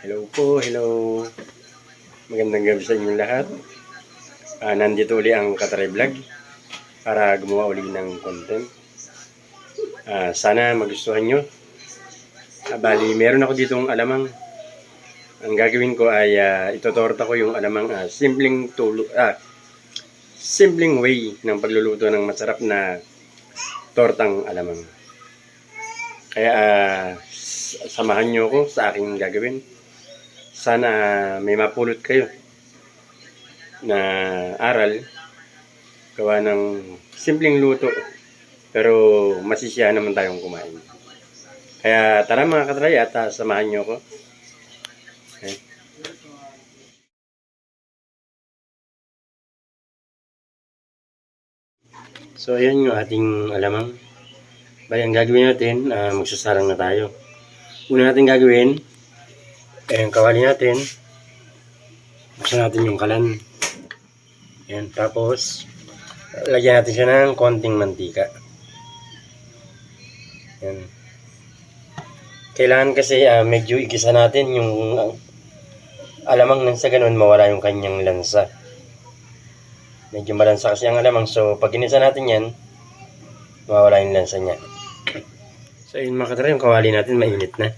Hello po, hello. Magandang gabi sa inyong lahat. Nandito uli ang Katray Vlog para gumawa uli ng content. Sana magustuhan nyo. Bali, meron ako ditong alamang. Ang gagawin ko ay itotorta ko yung alamang simpleng way ng pagluluto ng masarap na tortang alamang. Kaya samahan nyo ako sa aking gagawin. Sana may mapulot kayo na aral gawa ng simpleng luto pero masisiyahan naman tayong kumain. Kaya tara mga katray at samahan nyo ako. Okay. So ayan yung ating alamang. Bali ang gagawin natin, magsasarang na tayo. Una natin gagawin, yung kawali natin, buksan natin yung kalan. Ayan, tapos lagyan natin siya ng konting mantika. Ayan. Kailangan kasi medyo igisa natin yung alamang nang sa ganun mawala yung kanyang lansa. Medyo malansa kasi ang alamang, so pag ginisa natin yan, mawala yung lansa niya. So yun mga katray, yung kawali natin mainit na.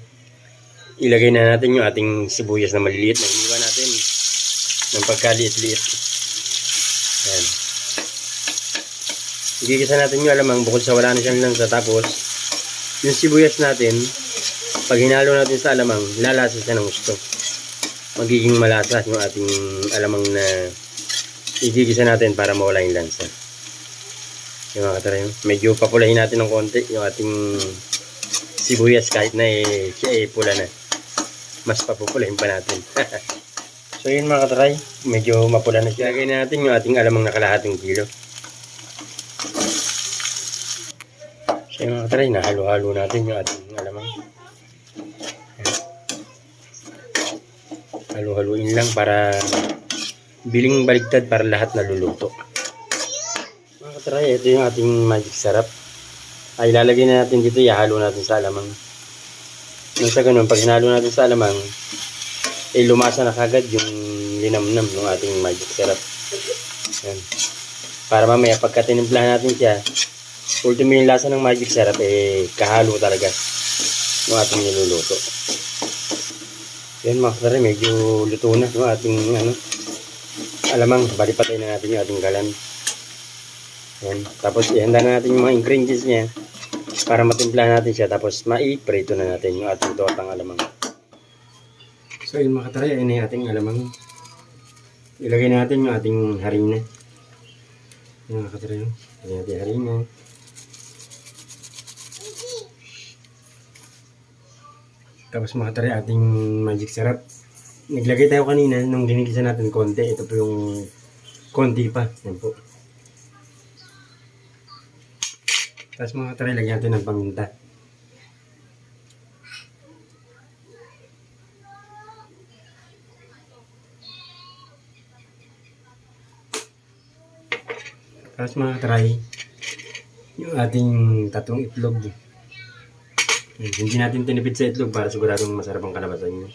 Ilagay na natin yung ating sibuyas na maliliit na iniwan natin ng pagkaliit-liit. Ayan. Igigisa natin yung alamang bukod sa wala na siyang lansa. Tapos yung sibuyas natin, pag hinalo natin sa alamang, lalasa siya ng gusto. Magiging malasa yung ating alamang na igigisa natin para mawala yung lansa. Yung mga katray, medyo papulahin natin ng konti yung ating sibuyas kahit na siya pula na. Mas papupulahin pa natin. So yun mga katray, medyo mapula na siya. Lagay na natin yung ating alamang na kalahating kilo. So yun mga katray, nahalo-halo natin yung ating alamang. Halo-haluin lang para biling baligtad para lahat naluluto. Mga katray, ito yung ating magic sarap. Ay ilalagay na natin dito, ihalo natin sa alamang. Nang sa ganun, pag hinalo natin sa alamang, lumasa na kagad yung linamnam ng ating magic sarap. Yan. Para mamaya pagka tinimplahan natin siya, ultimo yung lasa ng magic sarap kahalo talaga ng ating niluluto. Yan mga katray, medyo luto na yung ating alamang. Bali patay na natin yung ating galan. Yan. Tapos ihanda na natin yung mga ingredients niya para matimplahan natin siya. Tapos maiprito na natin yung ating tortang alamang. So yun mga katray, ayun na yung ating alamang. Ilagay natin yung ating harina. Yun mga katray, ilagay natin yung harina. Tapos mga katray, ating magic sarap. Naglagay tayo kanina nung ginigisa natin konti. Ito po yung konti pa. Yan po. Tapos mga katray, lagyan natin ng paminta. Tapos mga katray, yung ating tatlong itlog. Hindi natin tinipid sa itlog para siguradong masarap ang kalabasan niya.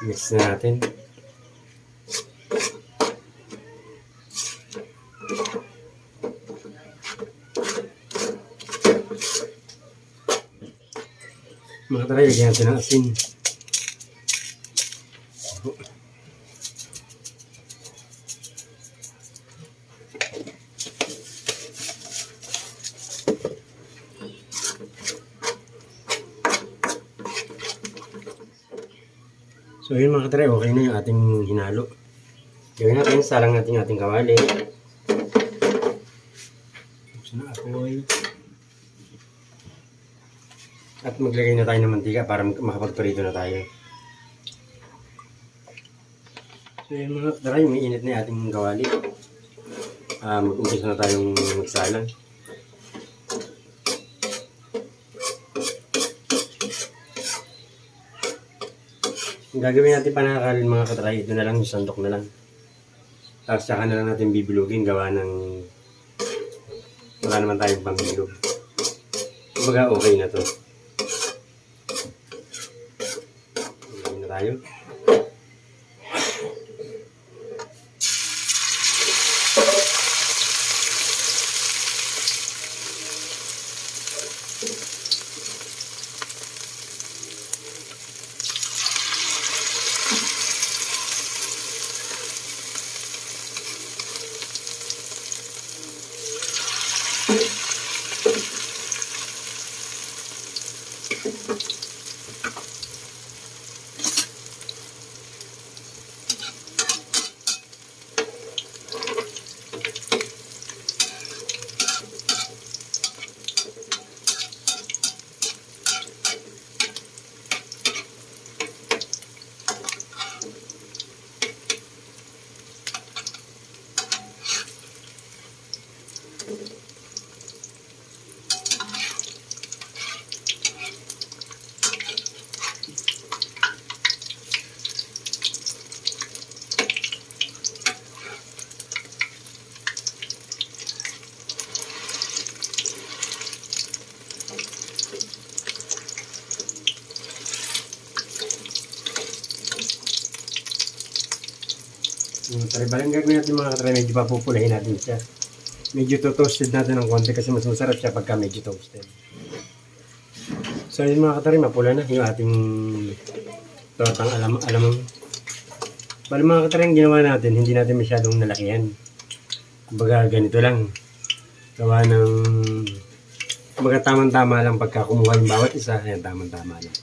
Mix na natin. Mga katray, lagyan natin ng asin. So yun mga katray, okay na yung ating hinalo. Gawin natin, salang natin yung ating kawali. Buksan na apoy. At maglagay na tayo ng mantika para makapagparito na tayo. So yun mga katray, may init na yung ating kawali. Mag-umpisa na tayong magsalang. Ang gagawin natin panakalin mga katry, ito na lang yung sandok na lang. Tapos saka na lang natin bibilugin gawa ng wala naman tayong pambilog. Kumbaga okay na to. Okay na tayo. Taribalan gagawin natin mga katry, medyo papupulahin natin siya. Medyo toasted natin ng konti kasi mas masarap siya pagka medyo toasted. So yun mga katry, mapula na yung ating tortang alamang. Bali mga katry, ang ginawa natin, hindi natin masyadong nalakihan. Kumbaga ganito lang. Gawa ng kumbaga tamang-tama lang pagka kumuha yung bawat isa. Ayan, tamang-tama lang.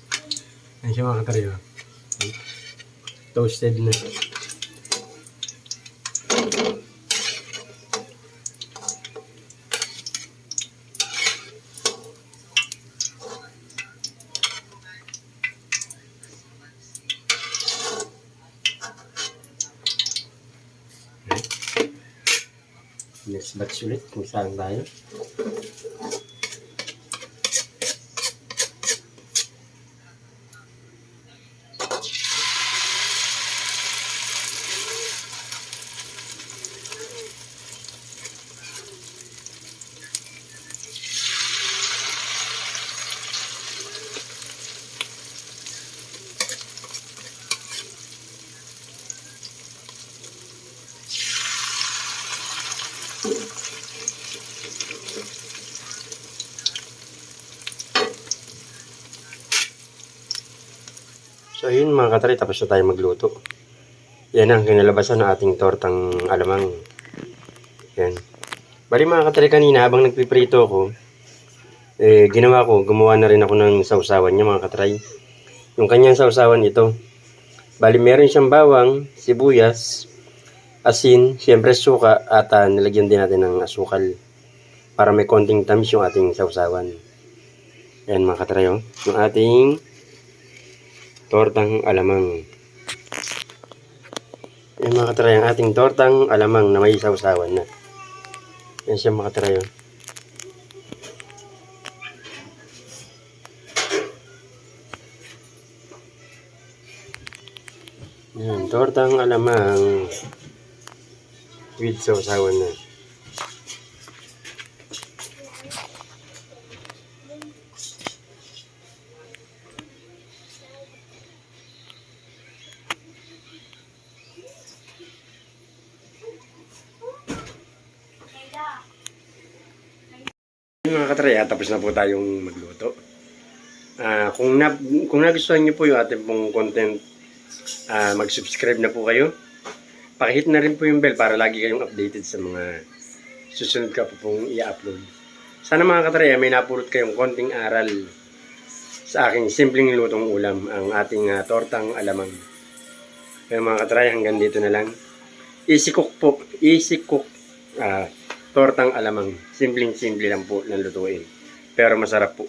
Ayan siya mga katry. Toasted na. Next batch ulit kung saan tayo. So yun mga katry, tapos na tayo magluto. Yan ang kinalabasan ng ating tortang alamang. Yan. Bali mga katry, kanina habang nagpiprito ako, gumawa na rin ako ng sausawan niya mga katry. Yung kanyang sausawan ito. Bali meron siyang bawang, sibuyas, asin, siyempre suka, at nilagyan din natin ng asukal para may konting tamis yung ating sausawan. Yan mga katry, yung ating tortang alamang. Yan mga katry, ang ating tortang alamang na may sausawan na. Yan siya mga katry. Yan, tortang alamang with sausawan na. Mga katry, tapos na po tayong magluto. Kung nagustuhan niyo po yung ating pong content, mag-subscribe na po kayo. Pakihit na rin po yung bell para lagi kayong updated sa mga susunod ka po pong i-upload. Sana mga katry, may napulot kayong konting aral sa aking simpleng lutong ulam, ang ating tortang alamang. Kaya mga katry, hanggang dito na lang. Easy cook po. Easy cook. Tortang alamang. Simpleng-simple lang po ng lutuin. Pero masarap po.